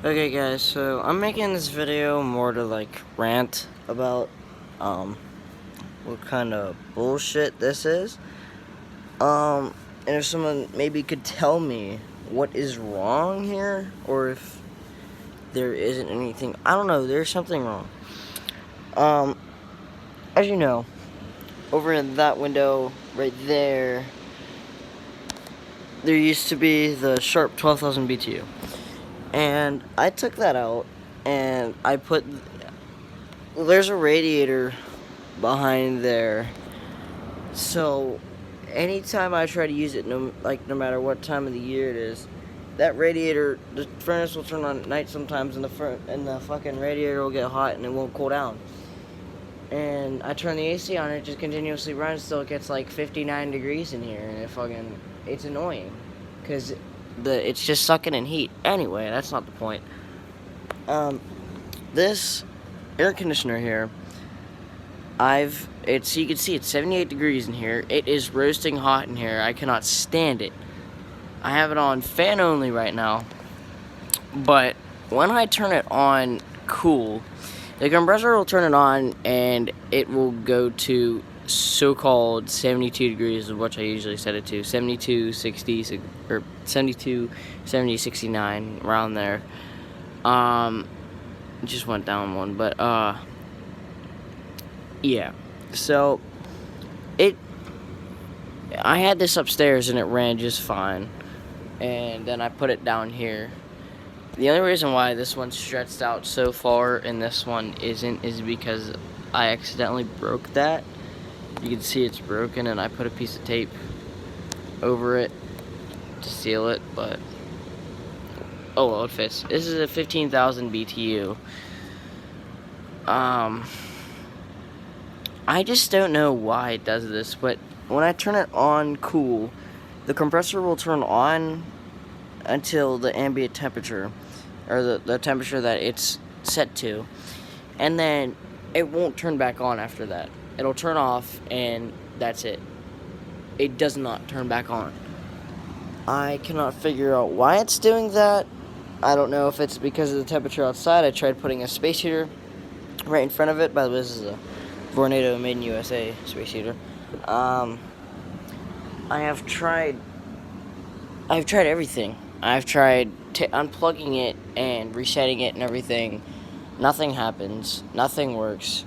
Okay guys, so I'm making this video more to like rant about what kind of bullshit this is. And if someone maybe could tell me what is wrong here, or if there isn't anything, I don't know, there's something wrong. As you know, over in that window right there used to be the Sharp 12,000 BTU. And I took that out and I put, there's a radiator behind there. So anytime I try to use it, no matter what time of the year it is, that radiator, the furnace will turn on at night sometimes, and the fucking radiator will get hot and it won't cool down. And I turn the AC on, it just continuously runs till it gets like 59 degrees in here, and it's annoying, cause it's just sucking in heat. Anyway, that's not the point. This air conditioner here, you can see it's 78 degrees in here. It is roasting hot in here. I cannot stand it. I have it on fan only right now, but when I turn it on cool, the compressor will turn it on and it will go to so-called 72 degrees, of which I usually set it to 72, 60, or 72, 70, 69, around there. It just went down one, but yeah. So I had this upstairs and it ran just fine, and then I put it down here. The only reason why this one's stretched out so far and this one isn't is because I accidentally broke that. You can see it's broken, and I put a piece of tape over it to seal it, but oh well, it fits. This is a 15,000 BTU. I just don't know why it does this, but when I turn it on cool, the compressor will turn on until the ambient temperature, or the temperature that it's set to, and then it won't turn back on after that. It'll turn off, and that's it. It does not turn back on. I cannot figure out why it's doing that. I don't know if it's because of the temperature outside. I tried putting a space heater right in front of it. By the way, this is a Vornado made in USA space heater. I've tried everything. I've tried unplugging it and resetting it and everything. Nothing happens. Nothing works.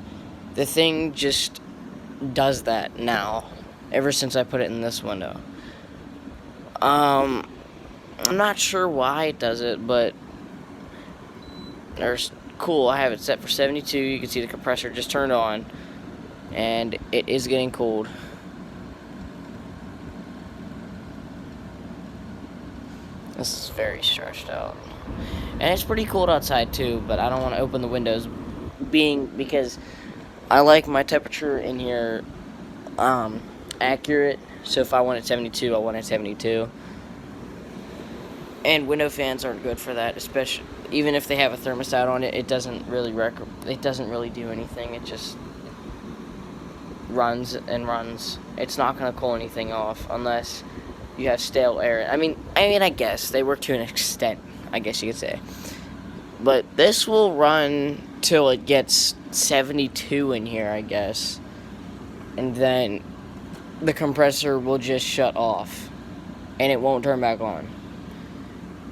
The thing just does that now, ever since I put it in this window. I'm not sure why it does it, but cool. I have it set for 72. You can see the compressor just turned on, and it is getting cooled. This is very stretched out, and it's pretty cold outside too, but I don't want to open the windows, because I like my temperature in here accurate. So if I want it 72, I want it 72. And window fans aren't good for that, especially even if they have a thermostat on it. It doesn't really do anything. It just runs and runs. It's not going to cool anything off unless you have stale air. I mean, I guess they work to an extent, I guess you could say. But this will run till it gets 72 in here, I guess. And then the compressor will just shut off, and it won't turn back on.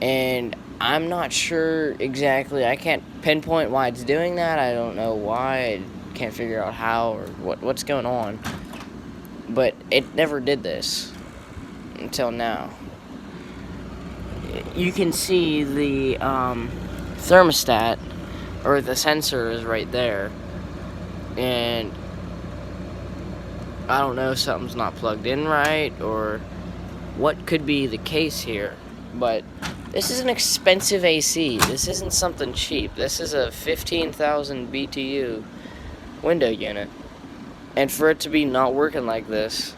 And I'm not sure exactly. I can't pinpoint why it's doing that. I don't know why. I can't figure out how or what's going on. But it never did this until now. You can see the thermostat, or the sensor, is right there. And I don't know if something's not plugged in right, or what could be the case here. But this is an expensive AC. This isn't something cheap. This is a 15,000 BTU window unit. And for it to be not working like this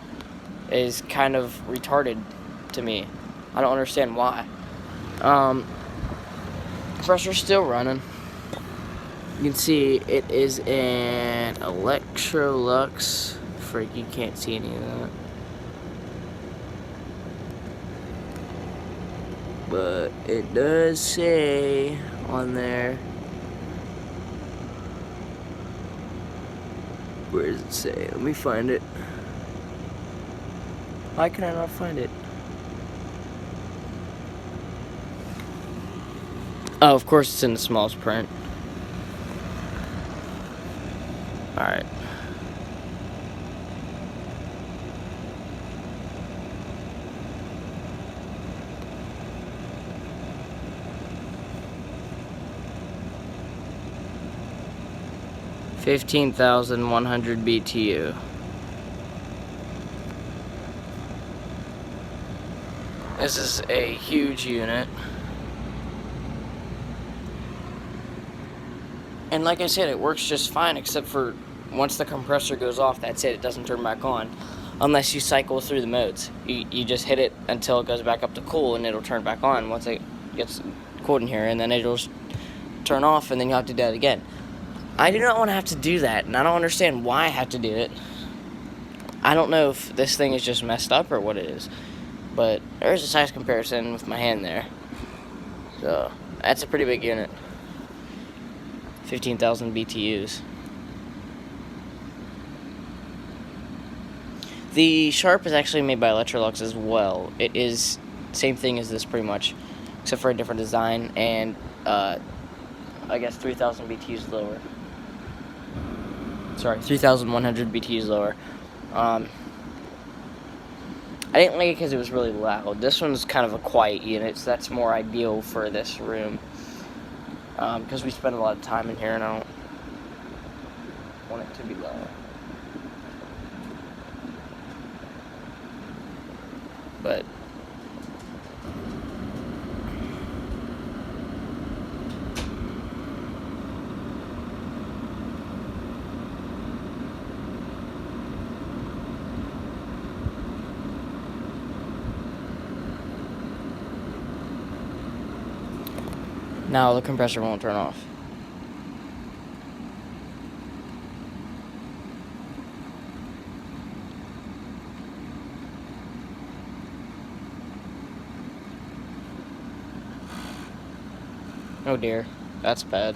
is kind of retarded to me. I don't understand why. Pressure's still running. You can see it is an Electrolux. Freak, you can't see any of that. but it does say on there. Where does it say? Let me find it. Why can I not find it? Oh, of course it's in the smallest print. Alright. $15,100 BTU. This is a huge unit. And like I said, it works just fine, except for once the compressor goes off, that's it. It doesn't turn back on unless you cycle through the modes. You just hit it until it goes back up to cool, and it'll turn back on once it gets cold in here, and then it'll turn off, and then you'll have to do it again. I do not want to have to do that, and I don't understand why I have to do it. I don't know if this thing is just messed up or what it is, but there's a size comparison with my hand there. So, that's a pretty big unit. 15,000 BTUs. The Sharp is actually made by Electrolux as well. It is same thing as this pretty much, except for a different design, and I guess 3,000 BTUs lower. Sorry, 3,100 BTUs lower. I didn't like it because it was really loud. This one's kind of a quiet unit, so that's more ideal for this room. Because we spend a lot of time in here, and I don't want it to be loud. But now the compressor won't turn off. Oh dear, that's bad.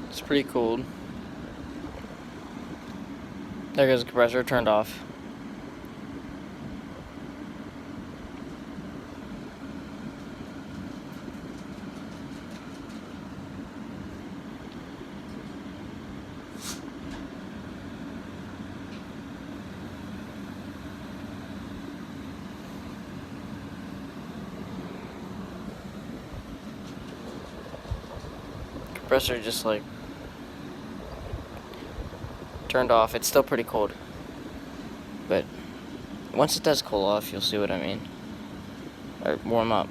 It's pretty cold. There goes the compressor, turned off. Compressor just like turned off. It's still pretty cold, but once it does cool off, you'll see what I mean, or warm up.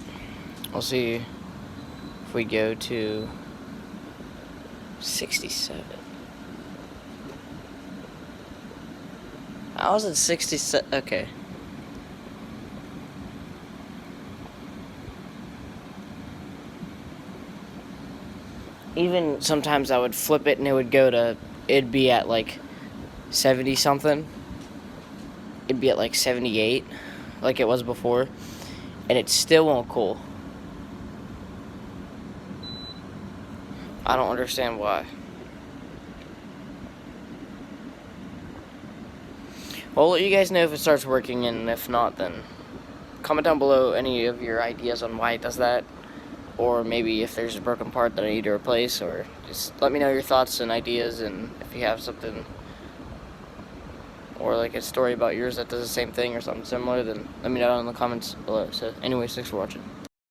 We'll see if we go to 67. I was at 67. Okay. Even sometimes I would flip it and it would go to, it'd be at like 70 something. It'd be at like 78, like it was before, and it still won't cool. I don't understand why. Well, I'll let you guys know if it starts working, and if not, then comment down below any of your ideas on why it does that. Or maybe if there's a broken part that I need to replace, or just let me know your thoughts and ideas, and if you have something, or like a story about yours that does the same thing or something similar, then let me know in the comments below. So anyways, thanks for watching.